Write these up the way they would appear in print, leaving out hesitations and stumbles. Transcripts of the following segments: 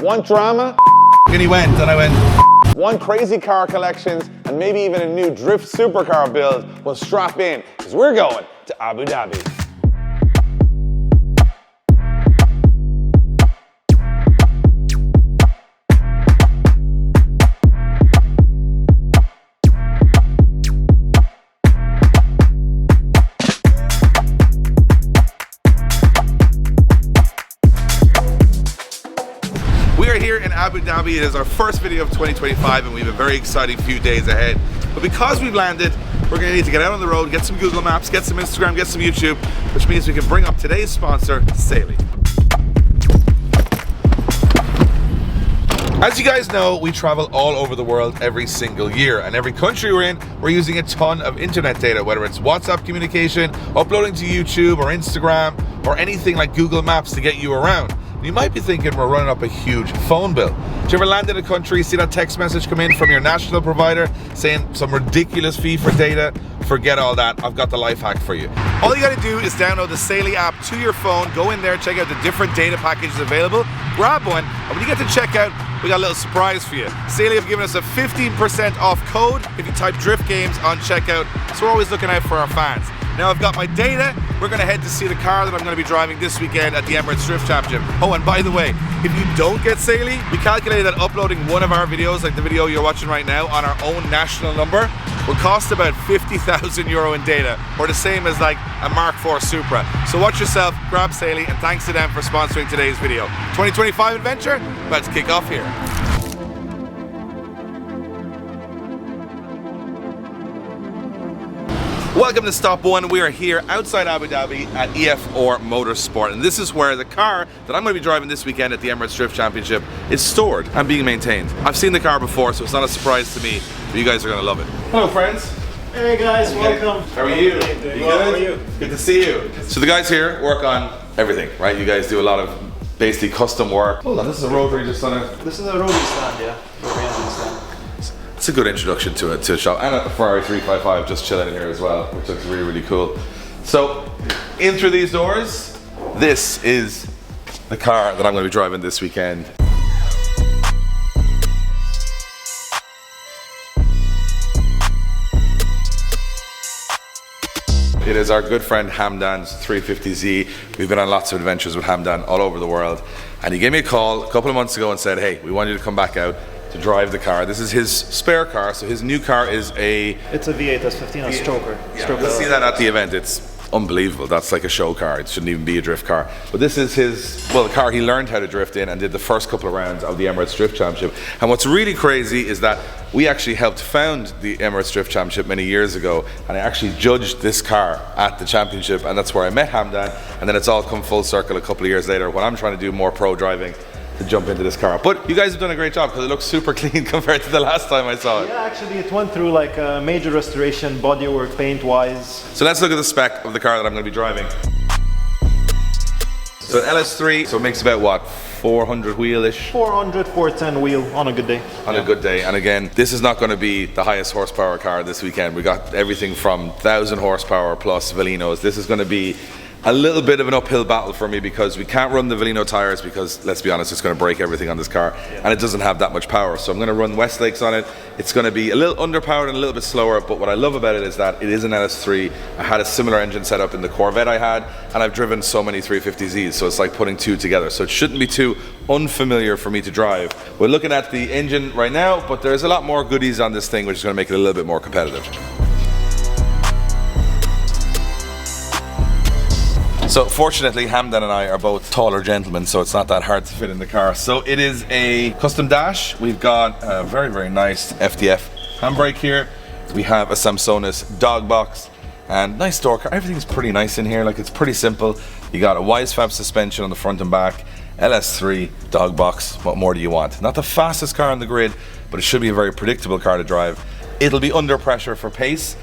Want drama? And he went, and I went. Want crazy car collections and maybe even a new drift supercar build? Well, strap in, because we're going to Abu Dhabi. We are here in Abu Dhabi. It is our first video of 2025 and we have a very exciting few days ahead. But because we've landed, we're going to need to get out on the road, get some Google Maps, get some Instagram, get some YouTube, which means we can bring up today's sponsor, Saily. As you guys know, we travel all over the world every single year, and every country we're in, we're using a ton of internet data, whether it's WhatsApp communication, uploading to YouTube or Instagram, or anything like Google Maps to get you around. You might be thinking we're running up a huge phone bill. Do you ever land in a country, see that text message come in from your national provider saying some ridiculous fee for data? Forget all that, I've got the life hack for you. All you gotta do is download the Saily app to your phone, go in there, check out the different data packages available, grab one, and when you get to checkout, we got a little surprise for you. Saily have given us a 15% off code if you type Drift Games on checkout, so we're always looking out for our fans. Now I've got my data, we're gonna head to see the car that I'm gonna be driving this weekend at the Emirates Drift Championship. Oh, and by the way, if you don't get Saily, we calculated that uploading one of our videos, like the video you're watching right now, on our own national number, will cost about 50,000 euro in data, or the same as like a Mark IV Supra. So watch yourself, grab Saily, and thanks to them for sponsoring today's video. 2025 adventure, about to kick off here. Welcome to Stop One. We are here outside Abu Dhabi at EF4 Motorsport, and this is where the car that I'm going to be driving this weekend at the Emirates Drift Championship is stored and being maintained. I've seen the car before, so it's not a surprise to me, but you guys are going to love it. Hello friends. Hey guys, welcome. How are you? You good? How are you? Good to see you. So the guys here work on everything, right? You guys do a lot of basically custom work. Hold on, this is a rotary just on a... This is a rotary stand, yeah. Rotary engine stand. It's a good introduction to a shop, and a Ferrari 355 just chilling here as well, which looks really, really cool. So, in through these doors, this is the car that I'm going to be driving this weekend. It is our good friend Hamdan's 350Z. We've been on lots of adventures with Hamdan all over the world, and he gave me a call a couple of months ago and said, hey, we want you to come back out to drive the car. This is his spare car, so his new car is It's a V8 S15, a stroker. Yeah, we'll see that at the event. It's unbelievable. That's like a show car. It shouldn't even be a drift car. But this is his, well, the car he learned how to drift in and did the first couple of rounds of the Emirates Drift Championship. And what's really crazy is that we actually helped found the Emirates Drift Championship many years ago, and I actually judged this car at the championship, and that's where I met Hamdan, and then it's all come full circle a couple of years later when I'm trying to do more pro driving to jump into this car. But you guys have done a great job because it looks super clean compared to the last time I saw it. Yeah, actually it went through like a major restoration, bodywork, paint-wise. So let's look at the spec of the car that I'm going to be driving. So an LS3, so it makes about what, 400 wheel-ish? 400, 410 wheel on a good day. On a good day. And again, this is not going to be the highest horsepower car this weekend. We got everything from 1,000 horsepower plus Velinos. This is going to be a little bit of an uphill battle for me because we can't run the Velino tires because, let's be honest, it's going to break everything on this car, and it doesn't have that much power. So I'm going to run Westlakes on it. It's going to be a little underpowered and a little bit slower, but what I love about it is that it is an LS3. I had a similar engine setup in the Corvette I had, and I've driven so many 350Zs, so it's like putting two together. So it shouldn't be too unfamiliar for me to drive. We're looking at the engine right now, but there's a lot more goodies on this thing, which is going to make it a little bit more competitive. So fortunately, Hamdan and I are both taller gentlemen, so it's not that hard to fit in the car. So it is a custom dash. We've got a very, very nice FDF handbrake here. We have a Samsonis dog box and nice door car. Everything's pretty nice in here, like it's pretty simple. You got a Wisefab suspension on the front and back, LS3, dog box. What more do you want? Not the fastest car on the grid, but it should be a very predictable car to drive. It'll be under pressure for pace.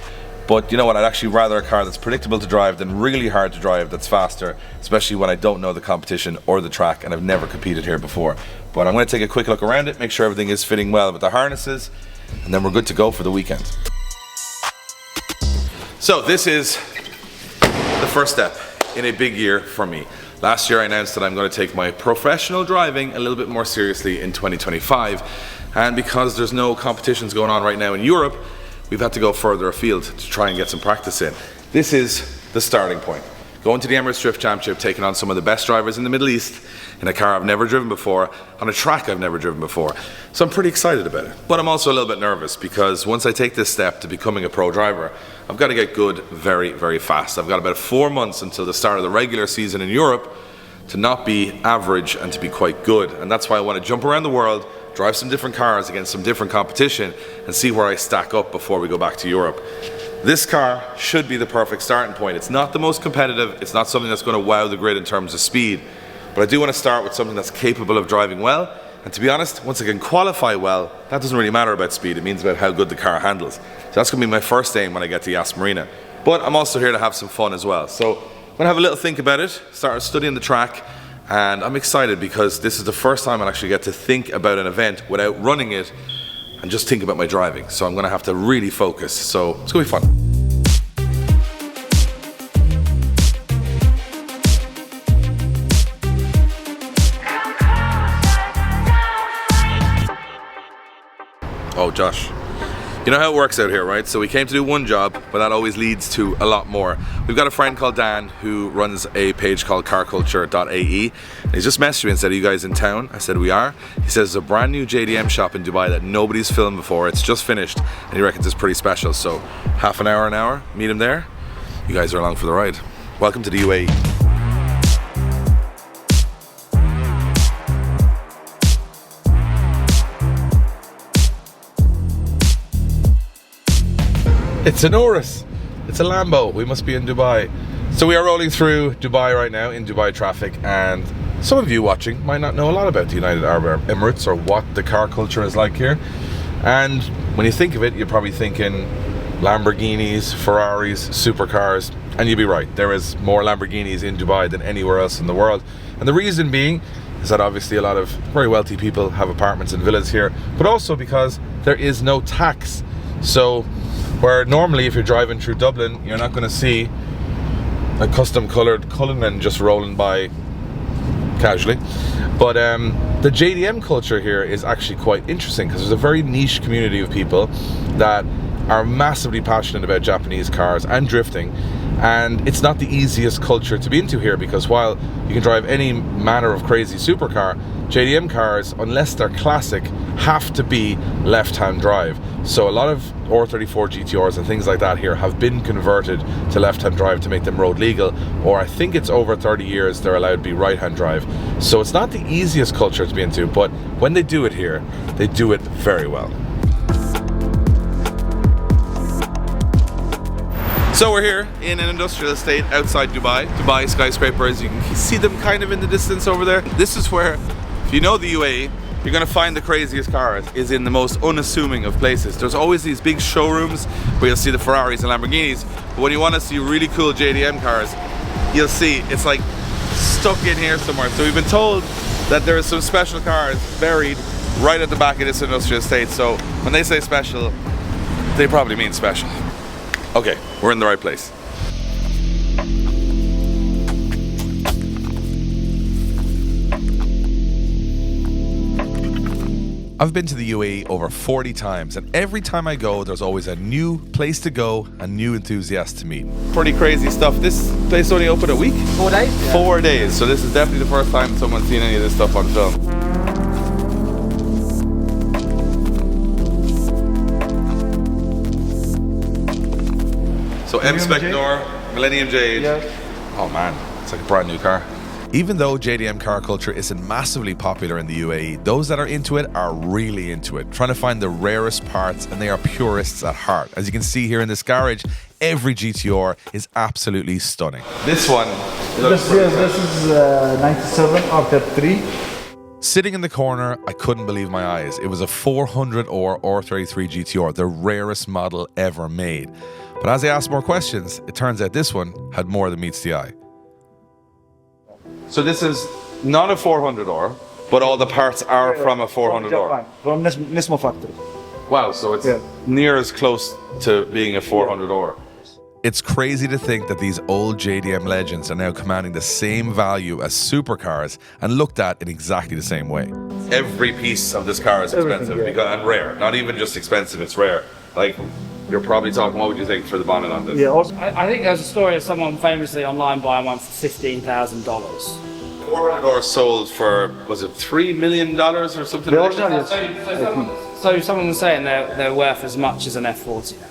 But you know what, I'd actually rather a car that's predictable to drive than really hard to drive that's faster, especially when I don't know the competition or the track and I've never competed here before. But I'm going to take a quick look around it, make sure everything is fitting well with the harnesses, and then we're good to go for the weekend. So this is the first step in a big year for me. Last year I announced that I'm going to take my professional driving a little bit more seriously in 2025, and because there's no competitions going on right now in Europe, we've had to go further afield to try and get some practice in. This is the starting point. Going to the Emirates Drift Championship, taking on some of the best drivers in the Middle East in a car I've never driven before, on a track I've never driven before. So I'm pretty excited about it. But I'm also a little bit nervous because once I take this step to becoming a pro driver, I've got to get good very, very fast. I've got about 4 months until the start of the regular season in Europe to not be average and to be quite good. And that's why I want to jump around the world, drive some different cars against some different competition and see where I stack up before we go back to Europe. This car should be the perfect starting point. It's not the most competitive, it's not something that's going to wow the grid in terms of speed, but I do want to start with something that's capable of driving well, and to be honest, once I can qualify well, that doesn't really matter about speed, it means about how good the car handles. So that's going to be my first aim when I get to Yas Marina. But I'm also here to have some fun as well. So I'm going to have a little think about it, start studying the track, and I'm excited because this is the first time I actually get to think about an event without running it and just think about my driving. So I'm going to have to really focus. So it's going to be fun. Oh, Josh. You know how it works out here, right? So we came to do one job, but that always leads to a lot more. We've got a friend called Dan who runs a page called carculture.ae. He's just messaged me and said, "Are you guys in town?" I said, "We are." He says there's a brand new JDM shop in Dubai that nobody's filmed before. It's just finished and he reckons it's pretty special. So half an hour, meet him there. You guys are along for the ride. Welcome to the UAE. It's an Urus, it's a Lambo, we must be in Dubai. So we are rolling through Dubai right now in Dubai traffic, and some of you watching might not know a lot about the United Arab Emirates or what the car culture is like here. And when you think of it, you're probably thinking Lamborghinis, Ferraris, supercars, and you'd be right. There is more Lamborghinis in Dubai than anywhere else in the world. And the reason being is that obviously a lot of very wealthy people have apartments and villas here, but also because there is no tax. So where normally if you're driving through Dublin, you're not going to see a custom coloured Cullinan just rolling by casually. But the JDM culture here is actually quite interesting because there's a very niche community of people that are massively passionate about Japanese cars and drifting, and it's not the easiest culture to be into here because while you can drive any manner of crazy supercar, JDM cars, unless they're classic, have to be left-hand drive. So a lot of R34 GTRs and things like that here have been converted to left-hand drive to make them road legal, or I think it's over 30 years they're allowed to be right-hand drive. So it's not the easiest culture to be into, but when they do it here, they do it very well. So we're here in an industrial estate outside Dubai. Dubai skyscrapers, you can see them kind of in the distance over there. This is where, if you know the UAE, you're gonna find the craziest cars is in the most unassuming of places. There's always these big showrooms where you'll see the Ferraris and Lamborghinis, but when you wanna see really cool JDM cars, you'll see it's like stuck in here somewhere. So we've been told that there are some special cars buried right at the back of this industrial estate. So when they say special, they probably mean special. Okay, we're in the right place. I've been to the UAE over 40 times, and every time I go, there's always a new place to go, a new enthusiast to meet. Pretty crazy stuff. This place only opened a week? 4 days? Yeah. 4 days, so this is definitely the first time someone's seen any of this stuff on film. So M-Spec Nor, Millennium Jade. Yes. Oh man, it's like a brand new car. Even though JDM car culture isn't massively popular in the UAE, those that are into it are really into it, trying to find the rarest parts, and they are purists at heart. As you can see here in this garage, every GTR is absolutely stunning. This one looks This is 97 R33. Sitting in the corner, I couldn't believe my eyes. It was a 400 or R33 GTR, the rarest model ever made. But as I asked more questions, it turns out this one had more than meets the eye. So this is not a 400R, but all the parts are from a 400R. From Nismo factory. Wow, so it's near as close to being a 400R. It's crazy to think that these old JDM legends are now commanding the same value as supercars and looked at in exactly the same way. Every piece of this car is expensive and rare. Not even just expensive, it's rare. Like, you're probably talking, what would you think for the bonnet on this? Yeah, also, I think there's a story of someone famously online buying one for $15,000. 400 dollars sold for, was it $3 million or something? the original is So someone was saying they're worth as much as an F40 now.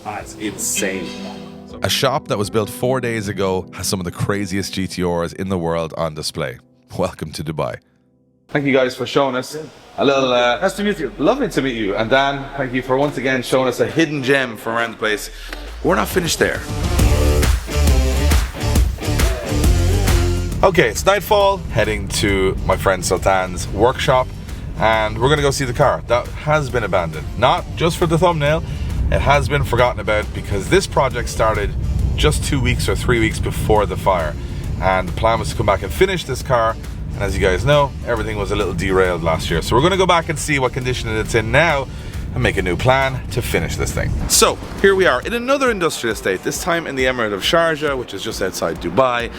It's insane. A shop that was built 4 days ago has some of the craziest GTRs in the world on display. Welcome to Dubai. Thank you guys for showing us a little... nice to meet you. Lovely to meet you. And Dan, thank you for once again showing us a hidden gem from around the place. We're not finished there. Okay, it's nightfall, heading to my friend Sultan's workshop, and we're gonna go see the car that has been abandoned. Not just for the thumbnail, it has been forgotten about because this project started just 2 weeks or 3 weeks before the fire. And the plan was to come back and finish this car. And as you guys know, everything was a little derailed last year. So we're gonna go back and see what condition it's in now and make a new plan to finish this thing. So here we are in another industrial estate, this time in the Emirate of Sharjah, which is just outside Dubai.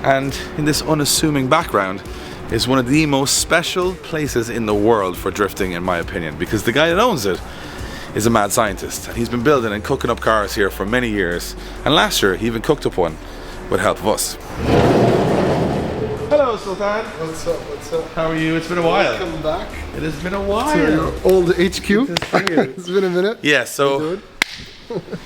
And in this unassuming background is one of the most special places in the world for drifting, in my opinion, because the guy that owns it is a mad scientist, and he's been building and cooking up cars here for many years. And last year he even cooked up one with help of us. Hello Sultan. What's up? What's up? How are you? It's been a while. Welcome back It has been a while. to your old HQ. It's been a minute. Yeah, so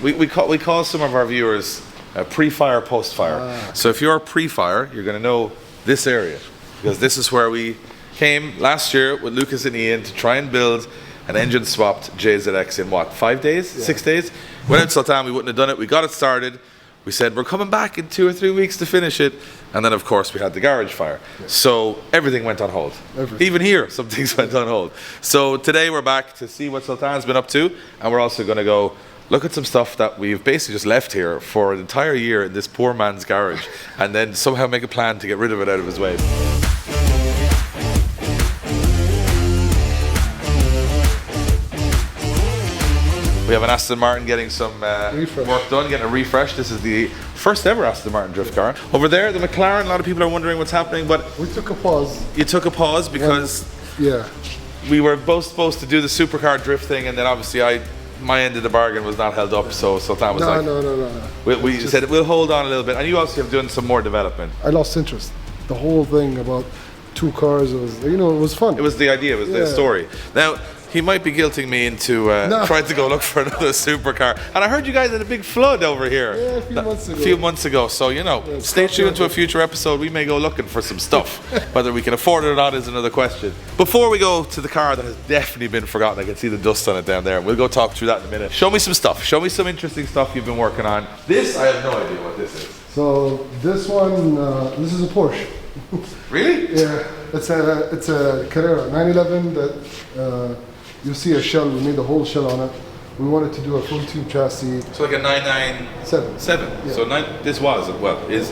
we call some of our viewers pre-fire, post-fire. So if you're pre-fire, you're going to know this area, because this is where we came last year with Lucas and Ian to try and build an engine swapped JZX in what, 5 days, 6 days? Without Sultan, we wouldn't have done it. We got it started. We said we're coming back in 2 or 3 weeks to finish it, and then of course we had the garage fire. So everything went on hold. Even here, some things went on hold. So today we're back to see what Sultan's been up to, and we're also going to go look at some stuff that we've basically just left here for an entire year in this poor man's garage, and then somehow make a plan to get rid of it out of his way. We have an Aston Martin getting some work done, getting a refresh. This is the first ever Aston Martin drift car. Over there, the McLaren, a lot of people are wondering what's happening, but... We took a pause. You took a pause because we were both supposed to do the supercar drift thing, and then obviously my end of the bargain was not held up, so Sultan was No. We said we'll hold on a little bit, and you also have done some more development. I lost interest. The whole thing about 2 cars, it was, it was fun. It was the idea, it was the story. Now, he might be guilting me into trying to go look for another supercar. And I heard you guys had a big flood over here. Yeah, a few months ago. So, stay tuned to a future episode. We may go looking for some stuff. Whether we can afford it or not is another question. Before we go to the car that has definitely been forgotten, I can see the dust on it down there. We'll go talk through that in a minute. Show me some stuff. Show me some interesting stuff you've been working on. This, I have no idea what this is. So this one, this is a Porsche. Really? Yeah, it's a Carrera 911 that you see a shell. We made a whole shell on it. We wanted to do a full tube chassis. So like a 997. Yeah. So is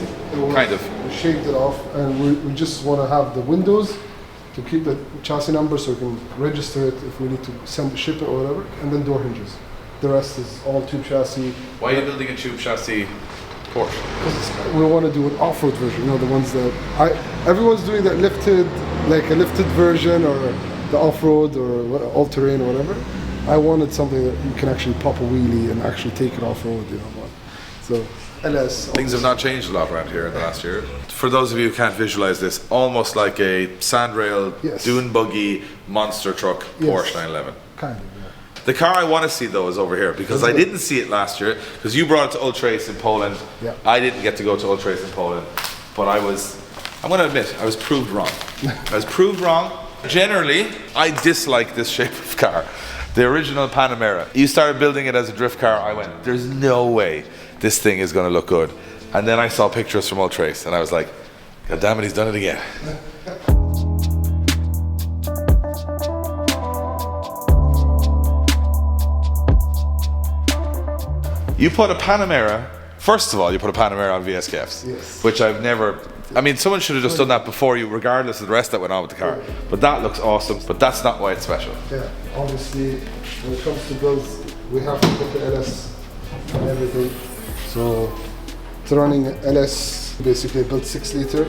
kind of. We shaved it off, and we just want to have the windows to keep the chassis number so we can register it if we need to ship it or whatever, and then door hinges. The rest is all tube chassis. Why are you building a tube chassis Porsche? Because we want to do an off-road version. The ones that everyone's doing that lifted, like a lifted version or the off-road or all-terrain or whatever. I wanted something that you can actually pop a wheelie and actually take it off-road, So, LS. Things have not changed a lot around here in the last year. For those of you who can't visualize this, almost like a sandrail, dune buggy, monster truck, Porsche 911. Kind of, The car I want to see though is over here, because I didn't see it last year, because you brought it to Ultrace in Poland. Yeah. I didn't get to go to Ultrace in Poland, but I'm going to admit, I was proved wrong. I was proved wrong. Generally, I dislike this shape of car. The original Panamera. You started building it as a drift car, I went, there's no way this thing is going to look good. And then I saw pictures from Ultrace and I was like, God damn it, he's done it again. You put a Panamera, first of all, you put a Panamera on VSKFs, which I've never... I mean, someone should have just done that before you, regardless of the rest that went on with the car. But that looks awesome, but that's not why it's special. Yeah, obviously, when it comes to builds, we have to put the LS and everything. So it's running LS, basically built 6 liter,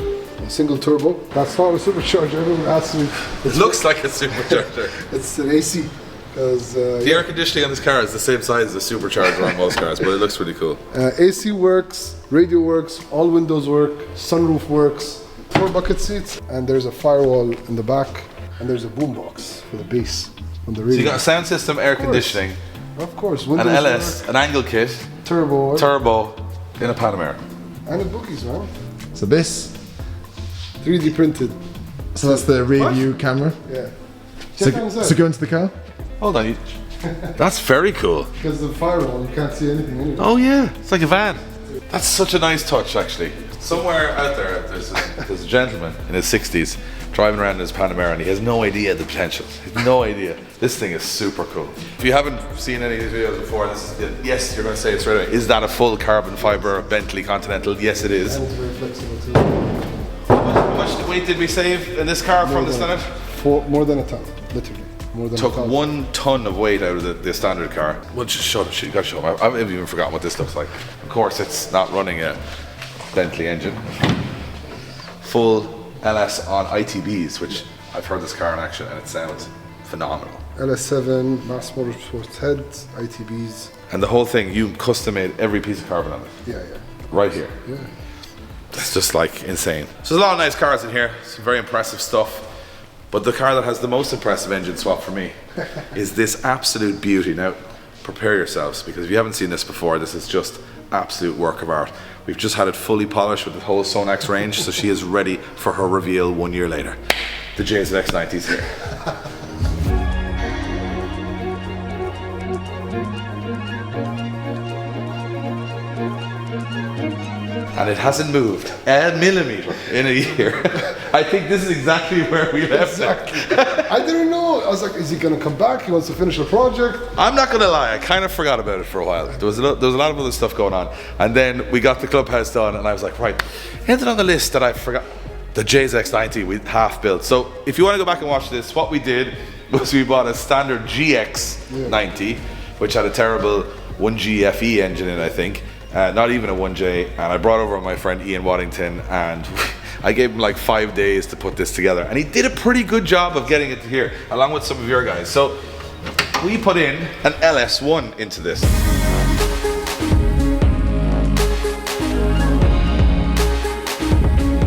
single turbo. That's not a supercharger. Everyone asks me. It looks like a supercharger. It's an AC. The air conditioning on this car is the same size as a supercharger on most cars, but it looks really cool. AC works, radio works, all windows work, sunroof works, 4 bucket seats, and there's a firewall in the back, and there's a boombox for the bass on the radio. So you got a sound system, air conditioning, of course, an windows LS, work, an angle kit, turbo, turbo, in a Panamera. and it boogies, man. So this, 3D printed. so that's the rear view camera. Yeah. So, Check so go into the car. Hold on, that's very cool. Because of the firewall, you can't see anything anyway. Oh yeah, it's like a van. That's such a nice touch, actually. Somewhere out there, there's a gentleman in his 60s driving around in his Panamera, and he has no idea the potential. He has no idea. This thing is super cool. If you haven't seen any of these videos before, this is, yes, you're going to say it straight away. Is that a full carbon fiber Bentley Continental? Yes, it is. And it's very flexible too. How much weight did we save in this car from the standard? More than a ton, literally. More than Took 1,000. 1 ton of weight out of the standard car. Well, just show it. You got to show them. I've even forgotten what this looks like. Of course, it's not running a Bentley engine. Full LS on ITBs, which I've heard this car in action, and it sounds phenomenal. LS7, Mass Motorsports heads, ITBs. And the whole thing, you custom made every piece of carbon on it. Yeah. Right here. Yeah. That's just like insane. So there's a lot of nice cars in here. Some very impressive stuff. But the car that has the most impressive engine swap for me is this absolute beauty. Now, prepare yourselves, because if you haven't seen this before, this is just absolute work of art. We've just had it fully polished with the whole Sonax range, so she is ready for her reveal 1 year later. The JZX90 is here. And it hasn't moved a millimeter in a year. I think this is exactly where we left it. I didn't know. I was like, is he going to come back? He wants to finish the project. I'm not gonna lie, I kind of forgot about it for a while. There was a lot of other stuff going on. And then we got the clubhouse done, and I was like, right, anything on the list that I forgot? The JZX90 we half built. So if you want to go back and watch this, what we did was we bought a standard GX90, which had a terrible 1G FE engine in it, I think. Not even a 1J, and I brought over my friend Ian Waddington, and I gave him like 5 days to put this together, and he did a pretty good job of getting it to here, along with some of your guys. So we put in an LS1 into this.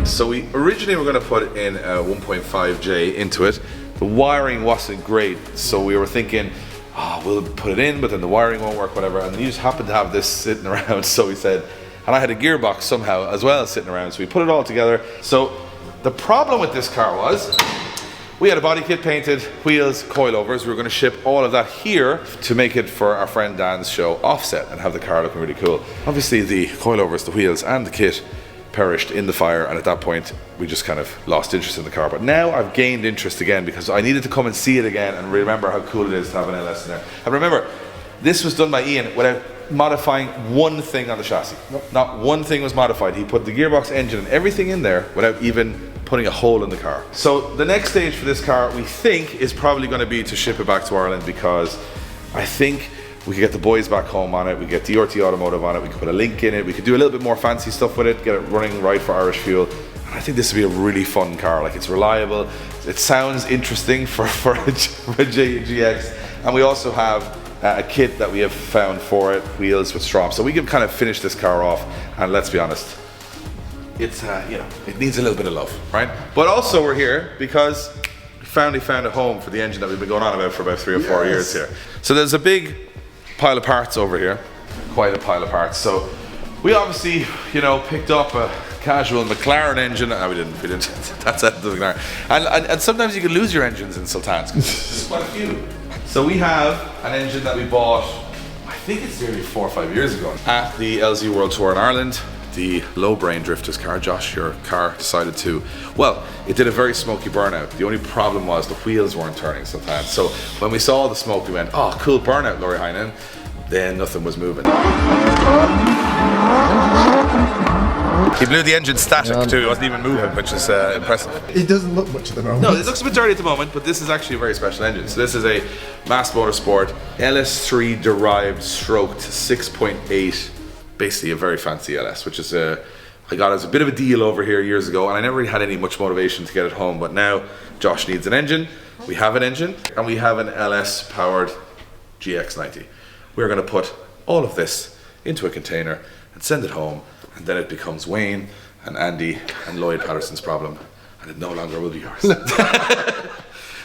So we originally were going to put in a 1.5J into it. The wiring wasn't great, so we were thinking, oh, we'll put it in, but then the wiring won't work, whatever. And you just happened to have this sitting around, so we said, and I had a gearbox somehow as well sitting around, so we put it all together. So the problem with this car was, we had a body kit painted, wheels, coilovers. We were going to ship all of that here to make it for our friend Dan's show Offset and have the car looking really cool. Obviously the coilovers, the wheels and the kit perished in the fire, and at that point we just kind of lost interest in the car. But now I've gained interest again because I needed to come and see it again and remember how cool it is to have an LS in there. And remember, this was done by Ian without modifying one thing on the chassis. Nope. Not one thing was modified. He put the gearbox, engine and everything in there without even putting a hole in the car. So the next stage for this car, we think, is probably going to be to ship it back to Ireland, because I think we could get the boys back home on it, we could get DRT Automotive on it, we could put a link in it, we could do a little bit more fancy stuff with it, get it running right for Irish fuel. And I think this would be a really fun car. Like, it's reliable, it sounds interesting for a GX, and we also have a kit that we have found for it, wheels with Strom. So we can kind of finish this car off, and let's be honest, it's you know, it needs a little bit of love, right? But also we're here because we finally found a home for the engine that we've been going on about for about 3 or 4 years here. So there's a big pile of parts over here, quite a pile of parts. So we obviously, you know, picked up a casual McLaren engine. No, we didn't. That's at the McLaren. And sometimes you can lose your engines in Sultans. There's quite a few. So we have an engine that we bought, I think it's nearly 4 or 5 years ago, at the LZ World Tour in Ireland. The Low Brain Drifters car. Josh, your car decided to, well, it did a very smoky burnout. The only problem was the wheels weren't turning sometimes. So when we saw the smoke, we went, oh, cool burnout, Laurie Heinen. Then nothing was moving. He blew the engine static too. It wasn't even moving, which is impressive. It doesn't look much at the moment. No, it looks a bit dirty at the moment, but this is actually a very special engine. So this is a Mass Motorsport LS3 derived stroked 6.8 basically a very fancy LS, which is I got as a bit of a deal over here years ago, and I never really had any much motivation to get it home, but now Josh needs an engine. We have an engine, and we have an LS powered GX90. We're going to put all of this into a container and send it home, and then it becomes Wayne and Andy and Lloyd Patterson's problem, and it no longer will be yours.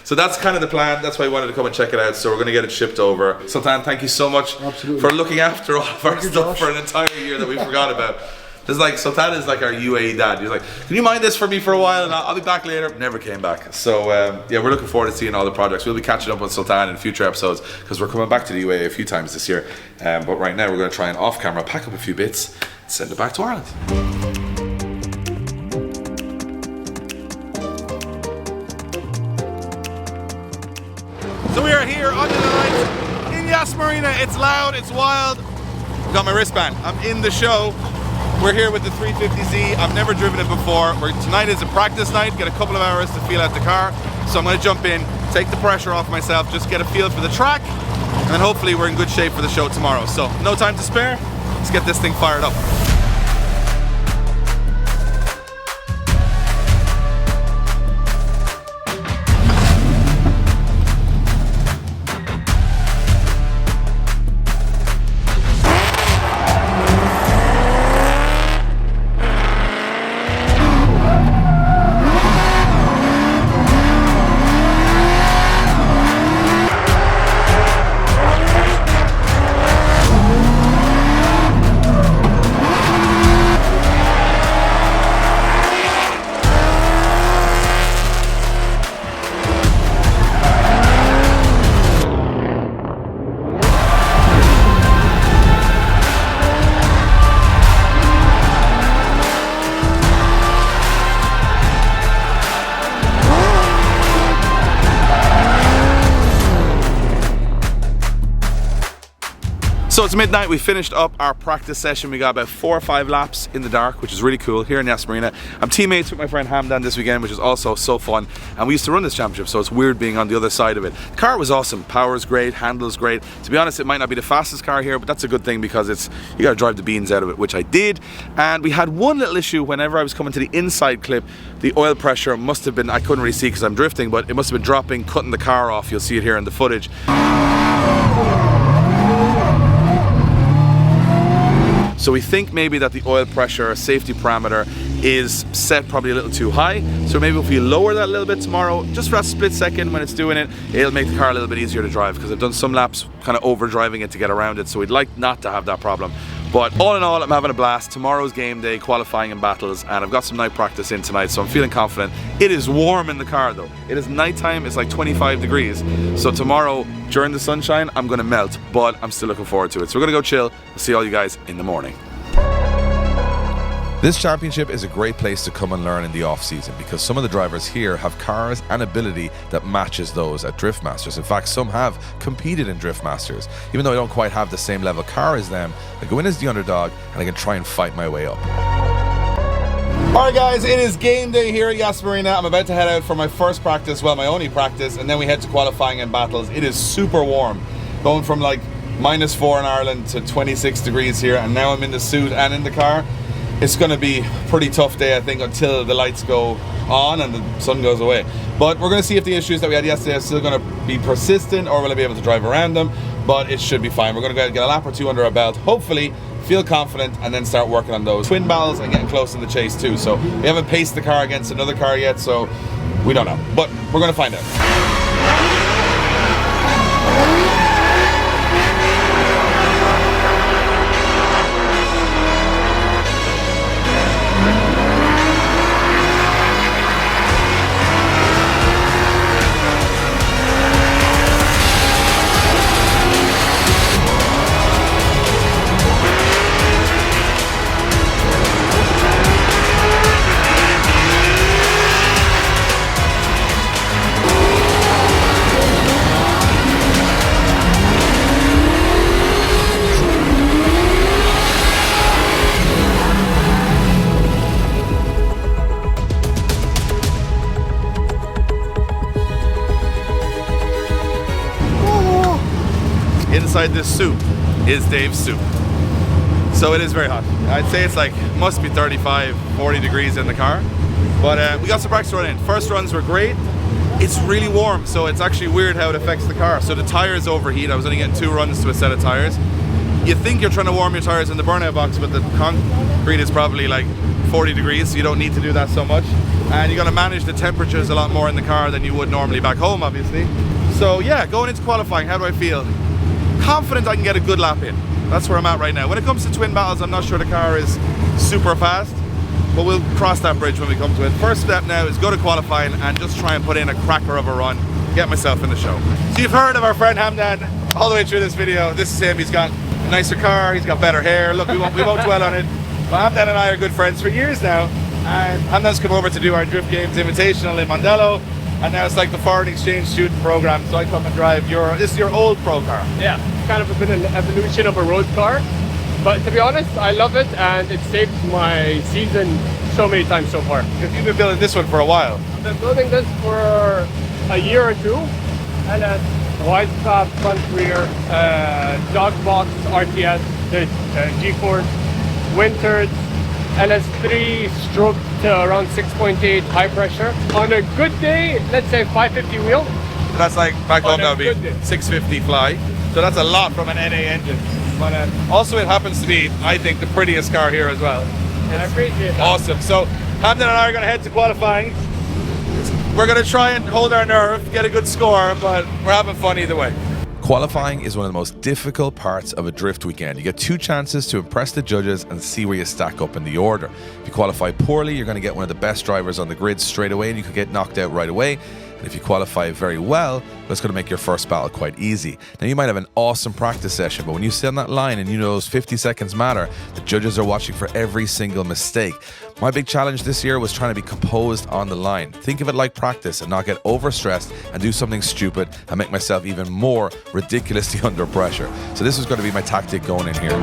So that's kind of the plan. That's why I wanted to come and check it out. So we're going to get it shipped over. Sultan, thank you so much for looking after all of our stuff for an entire year that we forgot about. It's like Sultan is like our UAE dad. He's like, can you mind this for me for a while and I'll be back later. Never came back. So yeah, we're looking forward to seeing all the projects. We'll be catching up with Sultan in future episodes because we're coming back to the UAE a few times this year. But right now we're going to try and off camera pack up a few bits and send it back to Ireland. So we are here under the lights in Yas Marina. It's loud, it's wild. Got my wristband. I'm in the show. We're here with the 350Z. I've never driven it before. Tonight is a practice night. Get a couple of hours to feel out the car. So I'm going to jump in, take the pressure off myself, just get a feel for the track, and then hopefully we're in good shape for the show tomorrow. So no time to spare. Let's get this thing fired up. So it's midnight, we finished up our practice session. We got about 4 or 5 laps in the dark, which is really cool, here in Yas Marina. I'm teammates with my friend Hamdan this weekend, which is also so fun. And we used to run this championship, so it's weird being on the other side of it. The car was awesome, power's great, handle's great. To be honest, it might not be the fastest car here, but that's a good thing because you gotta drive the beans out of it, which I did. And we had one little issue whenever I was coming to the inside clip. The oil pressure must have been, I couldn't really see because I'm drifting, but it must have been dropping, cutting the car off. You'll see it here in the footage. So we think maybe that the oil pressure safety parameter is set probably a little too high. So maybe if we lower that a little bit tomorrow, just for that split second when it's doing it, it'll make the car a little bit easier to drive because I've done some laps kind of over driving it to get around it. So we'd like not to have that problem. But all in all, I'm having a blast. Tomorrow's game day, qualifying and battles, and I've got some night practice in tonight, so I'm feeling confident. It is warm in the car though. It is nighttime, it's like 25 degrees. So tomorrow, during the sunshine, I'm gonna melt, but I'm still looking forward to it. So we're gonna go chill. I'll see all you guys in the morning. This championship is a great place to come and learn in the off-season because some of the drivers here have cars and ability that matches those at Drift Masters. In fact, some have competed in Drift Masters. Even though I don't quite have the same level car as them, I go in as the underdog and I can try and fight my way up. Alright guys, it is game day here at Yas Marina. I'm about to head out for my first practice, well my only practice, and then we head to qualifying and battles. It is super warm. Going from like -4 in Ireland to 26 degrees here, and now I'm in the suit and in the car. It's going to be a pretty tough day, I think, until the lights go on and the sun goes away. But we're going to see if the issues that we had yesterday are still going to be persistent or will I be able to drive around them. But it should be fine. We're going to get a lap or two under our belt, hopefully feel confident, and then start working on those twin battles and getting close in the chase too. So we haven't paced the car against another car yet, so we don't know. But we're going to find out. Inside this soup is Dave's soup. So it is very hot. I'd say it's like, must be 35, 40 degrees in the car. But we got some practice running. First runs were great. It's really warm, so it's actually weird how it affects the car. So the tires overheat. I was only getting 2 runs to a set of tires. You think you're trying to warm your tires in the burnout box, but the concrete is probably like 40 degrees, so you don't need to do that so much. And you're gonna manage the temperatures a lot more in the car than you would normally back home, obviously. So yeah, going into qualifying, how do I feel? Confident I can get a good lap in. That's where I'm at right now. When it comes to twin battles, I'm not sure the car is super fast, but we'll cross that bridge when we come to it. First step now is go to qualifying and just try and put in a cracker of a run, get myself in the show. So you've heard of our friend Hamdan all the way through this video. This is him. He's got a nicer car, he's got better hair. Look, we won't dwell on it. But Hamdan and I are good friends for years now, and Hamdan's come over to do our Drift Games Invitational in Mondello, and now it's like the foreign exchange student program, so I come and drive this is your old pro car. Yeah, kind of a bit of an evolution of a road car. But to be honest, I love it, and it saved my season so many times so far. Because you've been building this one for a while. I've been building this for a year or two, and wide stop, front rear, dog box, RTS, the G-Force, Winters, LS3 stroke to around 6.8 high pressure. On a good day, let's say 550 wheel. That's like, back home that would be good day. 650 fly. So that's a lot from an NA engine. But also it happens to be, I think, the prettiest car here as well. And I appreciate that. Awesome. So Hamdan and I are going to head to qualifying. We're going to try and hold our nerve, get a good score, but we're having fun either way. Qualifying is one of the most difficult parts of a drift weekend. You get 2 chances to impress the judges and see where you stack up in the order. If you qualify poorly, you're going to get one of the best drivers on the grid straight away and you could get knocked out right away. And if you qualify very well, that's going to make your first battle quite easy. Now, you might have an awesome practice session, but when you sit on that line and you know those 50 seconds matter, the judges are watching for every single mistake. My big challenge this year was trying to be composed on the line. Think of it like practice and not get overstressed and do something stupid and make myself even more ridiculously under pressure. So this was going to be my tactic going in here.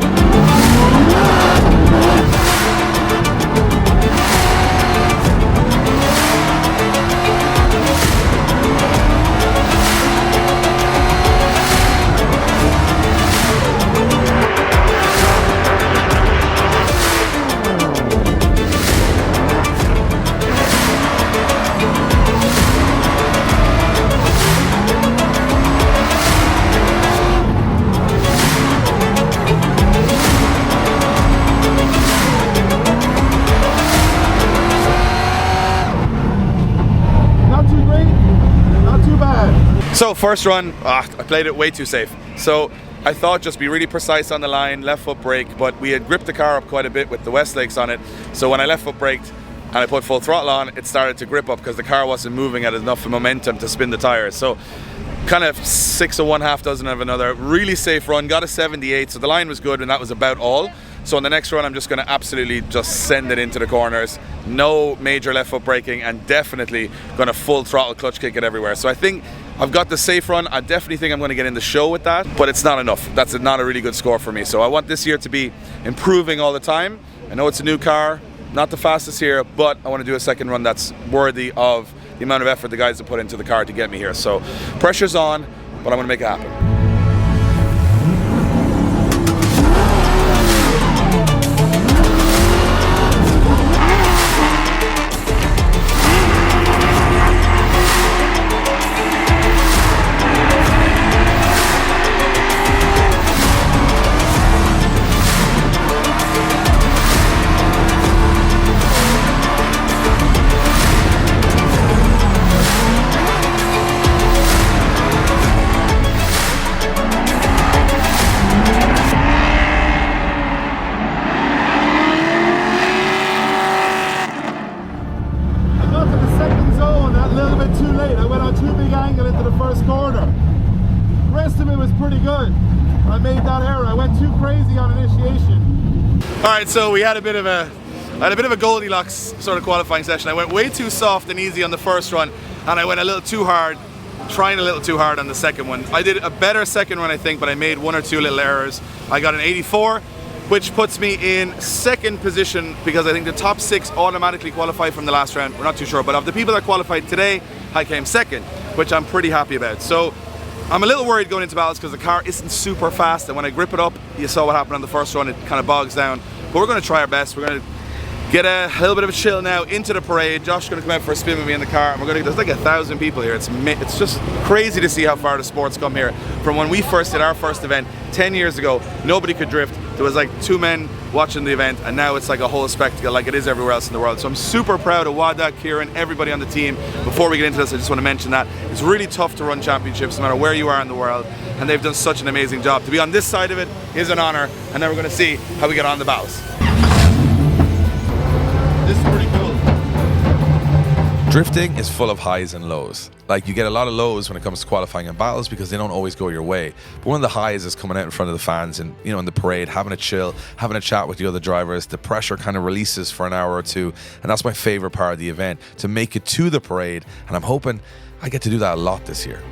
So first run, I played it way too safe. So I thought just be really precise on the line, left foot brake, but we had gripped the car up quite a bit with the Westlakes on it. So when I left foot braked and I put full throttle on, it started to grip up because the car wasn't moving at enough momentum to spin the tires. So kind of 6 of one, half dozen of another. Really safe run, got a 78, so the line was good and that was about all. So on the next run, I'm just going to absolutely just send it into the corners. No major left foot braking and definitely going to full throttle clutch kick it everywhere. So I think I've got the safe run. I definitely think I'm going to get in the show with that, but it's not enough. That's not a really good score for me. So I want this year to be improving all the time. I know it's a new car, not the fastest here, but I want to do a second run that's worthy of the amount of effort the guys have put into the car to get me here. So pressure's on, but I'm going to make it happen. Alright, so we had a bit of a Goldilocks sort of qualifying session. I went way too soft and easy on the first run, and I went a little too hard, trying a little too hard on the second one. I did a better second run, I think, but I made 1 or 2 little errors. I got an 84, which puts me in second position because I think the top 6 automatically qualify from the last round. We're not too sure, but of the people that qualified today, I came second, which I'm pretty happy about. So I'm a little worried going into battles because the car isn't super fast, and when I grip it up, you saw what happened on the first run, it kind of bogs down. But we're going to try our best. We're going to get a little bit of a chill now into the parade. Josh is going to come out for a spin with me in the car, and we're going to, there's like 1,000 people here. It's just crazy to see how far the sport's come here. From when we first did our first event 10 years ago, nobody could drift. There was like 2 men watching the event, and now it's like a whole spectacle like it is everywhere else in the world. So I'm super proud of Wada, Kieran, everybody on the team. Before we get into this, I just want to mention that it's really tough to run championships no matter where you are in the world, and they've done such an amazing job. To be on this side of it is an honor, and then we're going to see how we get on the battles. This is pretty cool. Drifting is full of highs and lows. Like, you get a lot of lows when it comes to qualifying in battles because they don't always go your way. But one of the highs is coming out in front of the fans and, you know, in the parade, having a chill, having a chat with the other drivers. The pressure kind of releases for an hour or two, and that's my favorite part of the event, to make it to the parade. And I'm hoping I get to do that a lot this year.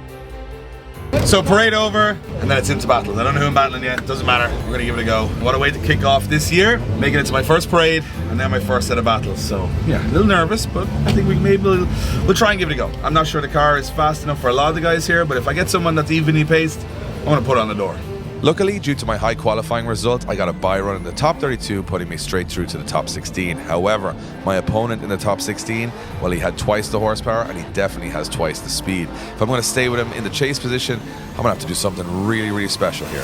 So parade over, and then it's into battles. I don't know who I'm battling yet, doesn't matter. We're gonna give it a go. What a way to kick off this year, making it to my first parade, and then my first set of battles. So yeah, a little nervous, but I think we'll try and give it a go. I'm not sure the car is fast enough for a lot of the guys here, but if I get someone that's evenly paced, I wanna put it on the door. Luckily, due to my high qualifying result, I got a bye run in the top 32, putting me straight through to the top 16. However, my opponent in the top 16, well, he had twice the horsepower and he definitely has twice the speed. If I'm going to stay with him in the chase position, I'm going to have to do something really, really special here.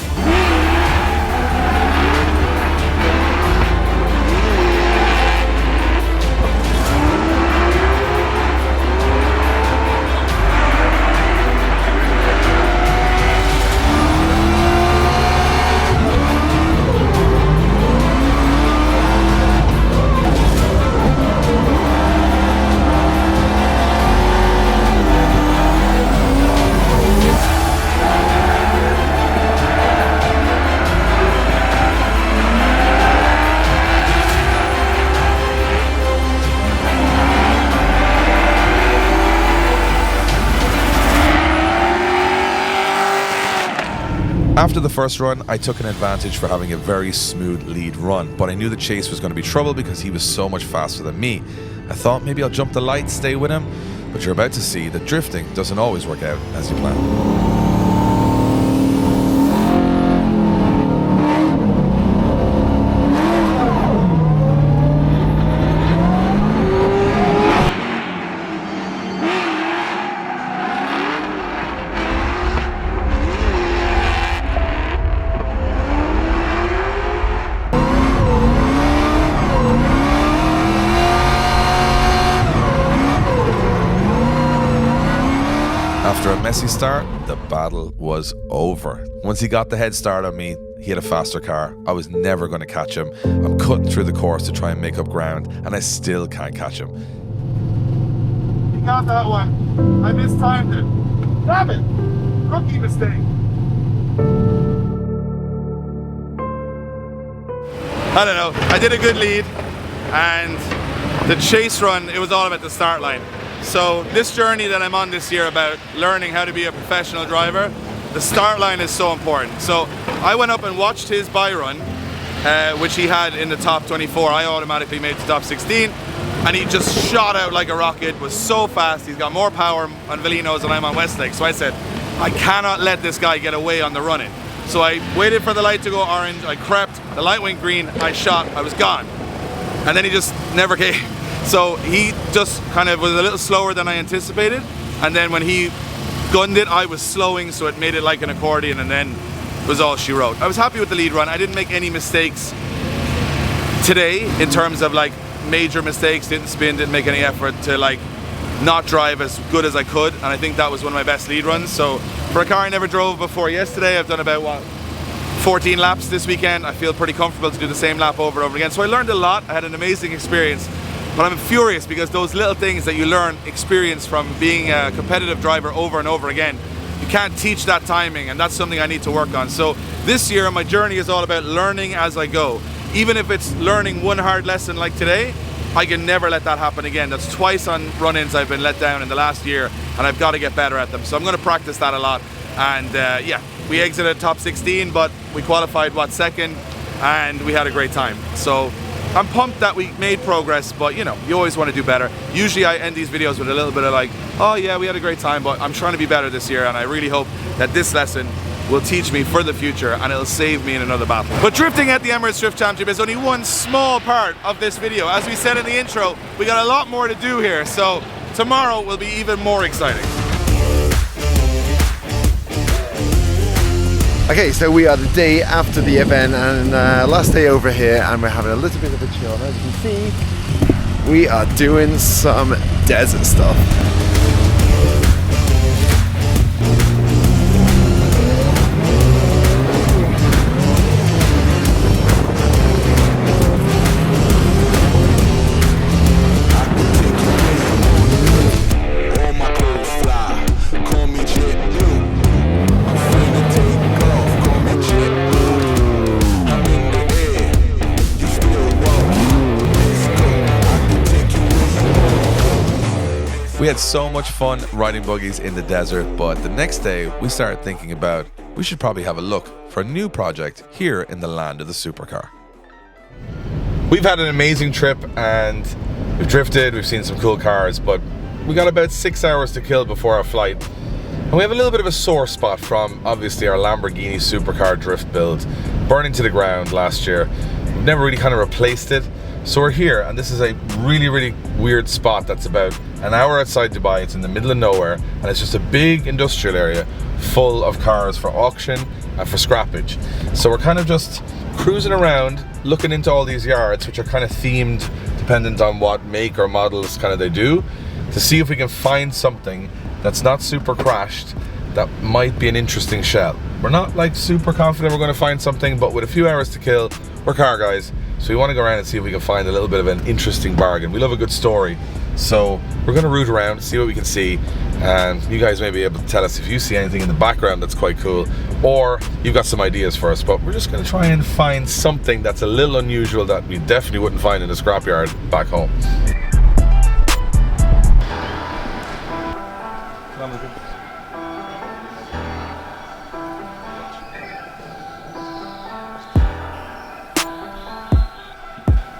After the first run, I took an advantage for having a very smooth lead run, but I knew the chase was going to be trouble because he was so much faster than me. I thought maybe I'll jump the lights, stay with him, but you're about to see that drifting doesn't always work out as you plan. After a messy start, the battle was over. Once he got the head start on me, he had a faster car. I was never going to catch him. I'm cutting through the course to try and make up ground, and I still can't catch him. He got that one. I mistimed it. Damn it! Rookie mistake. I don't know, I did a good lead, and the chase run, it was all about the start line. So this journey that I'm on this year about learning how to be a professional driver, the start line is so important. So I went up and watched his bye run, which he had in the top 24. I automatically made the top 16, and he just shot out like a rocket, was so fast. He's got more power on Velinos than I'm on Westlake. So I said, I cannot let this guy get away on the running. So I waited for the light to go orange, I crept, the light went green, I shot, I was gone. And then he just never came. So he just kind of was a little slower than I anticipated, and then when he gunned it, I was slowing, so it made it like an accordion, and then was all she wrote. I was happy with the lead run. I didn't make any mistakes today in terms of like major mistakes, didn't spin, didn't make any effort to like not drive as good as I could, and I think that was one of my best lead runs. So for a car I never drove before yesterday, I've done about, what, 14 laps this weekend. I feel pretty comfortable to do the same lap over and over again. So I learned a lot, I had an amazing experience. But I'm furious because those little things that you learn experience from being a competitive driver over and over again, you can't teach that timing, and that's something I need to work on. So this year my journey is all about learning as I go. Even if it's learning one hard lesson like today, I can never let that happen again. That's twice on run-ins I've been let down in the last year, and I've got to get better at them. So I'm going to practice that a lot. And yeah, we exited top 16, but we qualified, what, second, and we had a great time. So I'm pumped that we made progress, but you know, you always want to do better. Usually I end these videos with a little bit of like, oh yeah, we had a great time, but I'm trying to be better this year, and I really hope that this lesson will teach me for the future and it'll save me in another battle. But drifting at the Emirates Drift Championship is only one small part of this video. As we said in the intro, we got a lot more to do here, so tomorrow will be even more exciting. Okay, so we are the day after the event and last day over here, and we're having a little bit of a chill. As you can see, we are doing some desert stuff. We had so much fun riding buggies in the desert, but the next day we started thinking about we should probably have a look for a new project here in the land of the supercar. We've had an amazing trip and we've drifted, we've seen some cool cars, but we got about 6 hours to kill before our flight. And we have a little bit of a sore spot from obviously our Lamborghini supercar drift build, burning to the ground last year. We've never really kind of replaced it. So we're here, and this is a really, really weird spot that's about an hour outside Dubai. It's in the middle of nowhere, and it's just a big industrial area full of cars for auction and for scrappage. So we're kind of just cruising around, looking into all these yards, which are kind of themed, dependent on what make or models kind of they do, to see if we can find something that's not super crashed, that might be an interesting shell. We're not like super confident we're going to find something, but with a few hours to kill, we're car guys. So we want to go around and see if we can find a little bit of an interesting bargain. We love a good story. So we're going to root around, see what we can see. And you guys may be able to tell us if you see anything in the background that's quite cool, or you've got some ideas for us. But we're just going to try and find something that's a little unusual that we definitely wouldn't find in a scrapyard back home.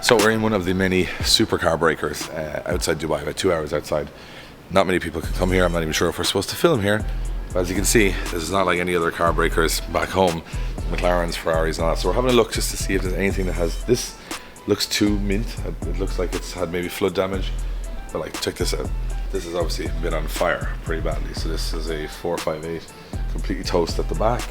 So we're in one of the many supercar breakers outside Dubai, about 2 hours outside. Not many people can come here. I'm not even sure if we're supposed to film here. But as you can see, this is not like any other car breakers back home. McLarens, Ferraris and all that. So we're having a look just to see if there's anything that has, this looks too mint. It looks like it's had maybe flood damage. But like, check this out. This has obviously been on fire pretty badly. So this is a 458, completely toast at the back.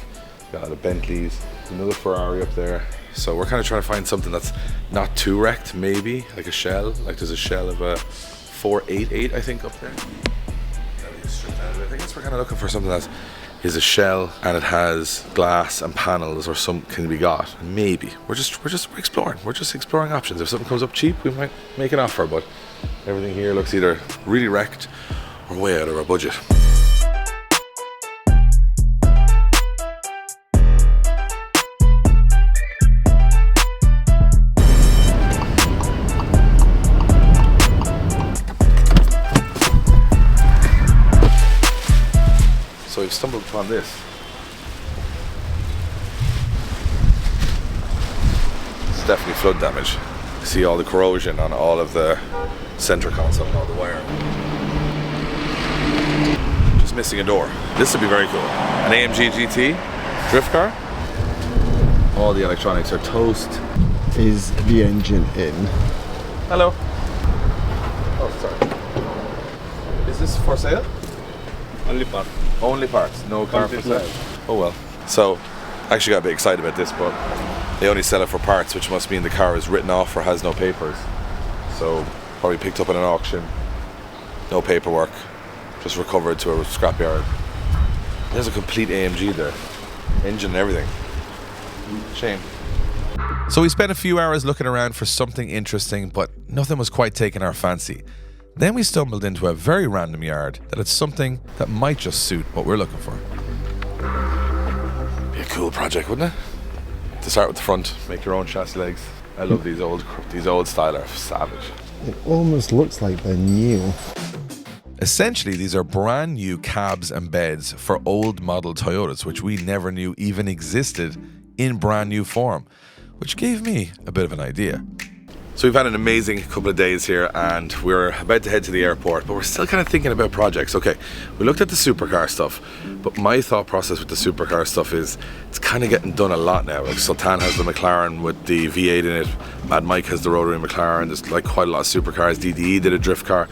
Got a lot of Bentleys, another Ferrari up there. So we're kind of trying to find something that's not too wrecked, maybe like a shell. Like there's a shell of a 488, I think, up there. I guess we're kind of looking for something that is a shell and it has glass and panels, or some can be got. Maybe we're exploring. We're just exploring options. If something comes up cheap, we might make an offer. But everything here looks either really wrecked or way out of our budget. So we've stumbled upon this. It's definitely flood damage. You see all the corrosion on all of the center console and all the wiring. Just missing a door. This would be very cool. An AMG GT drift car. All the electronics are toast. Is the engine in? Hello. Oh, sorry. Is this for sale? Only part. Only parts, no car for sale. Oh well. So, I actually got a bit excited about this, but they only sell it for parts, which must mean the car is written off or has no papers. So, probably picked up at an auction, no paperwork, just recovered to a scrapyard. There's a complete AMG there, engine and everything. Shame. So we spent a few hours looking around for something interesting, but nothing was quite taking our fancy. Then we stumbled into a very random yard that had something that might just suit what we're looking for. Be a cool project, wouldn't it? To start with the front, make your own chassis legs. I love these old style are savage. It almost looks like they're new. Essentially, these are brand new cabs and beds for old model Toyotas, which we never knew even existed in brand new form, which gave me a bit of an idea. So we've had an amazing couple of days here and we're about to head to the airport, but we're still kind of thinking about projects. Okay, we looked at the supercar stuff, but my thought process with the supercar stuff is it's kind of getting done a lot now. Like Sultan has the McLaren with the V8 in it, Mad Mike has the rotary McLaren, there's like quite a lot of supercars, DDE did a drift car.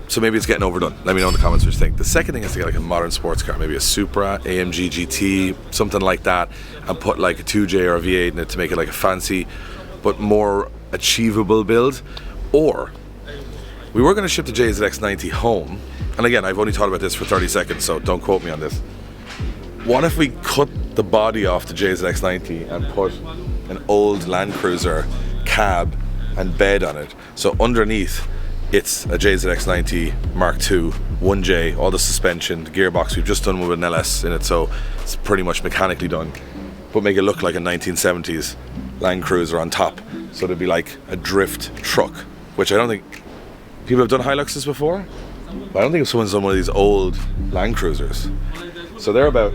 So maybe it's getting overdone. Let me know in the comments what you think. The second thing is to get like a modern sports car, maybe a Supra, AMG GT, something like that, and put like a 2J or a V8 in it to make it like a fancy but more achievable build. Or we were going to ship the JZX90 home, and again, I've only thought about this for 30 seconds, so don't quote me on this. What if we cut the body off the JZX90 and put an old Land Cruiser cab and bed on it, so underneath it's a JZX90 Mark II, 1J, all the suspension, the gearbox, we've just done with an LS in it, so it's pretty much mechanically done, but make it look like a 1970s Land Cruiser on top, so it'd be like a drift truck, which I don't think people have done Hiluxes before, but I don't think someone's done one of these old Land Cruisers. So they're about,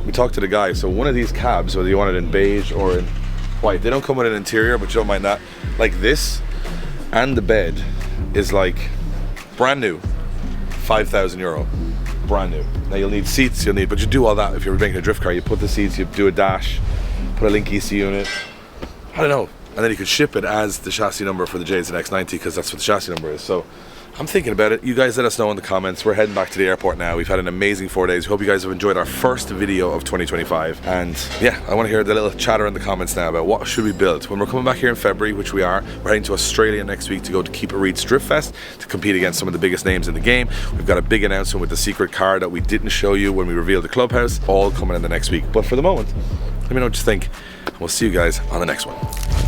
we talked to the guy, so one of these cabs, whether you want it in beige or in white, they don't come with an interior, but you don't mind that, like this and the bed is like brand new, 5,000 euro, brand new. Now you'll need seats, but you do all that if you're making a drift car. You put the seats, you do a dash, put a link ECU in it, I don't know, and then you could ship it as the chassis number for the JZX90 because that's what the chassis number is. So I'm thinking about it. You guys let us know in the comments. We're heading back to the airport now. We've had an amazing 4 days. We hope you guys have enjoyed our first video of 2025. And yeah, I want to hear the little chatter in the comments now about what should we build. When we're coming back here in February, which we are, we're heading to Australia next week to go to Keep It Reed's Drift Fest to compete against some of the biggest names in the game. We've got a big announcement with the secret car that we didn't show you when we revealed the clubhouse, all coming in the next week. But for the moment, let me know what you think. And we'll see you guys on the next one.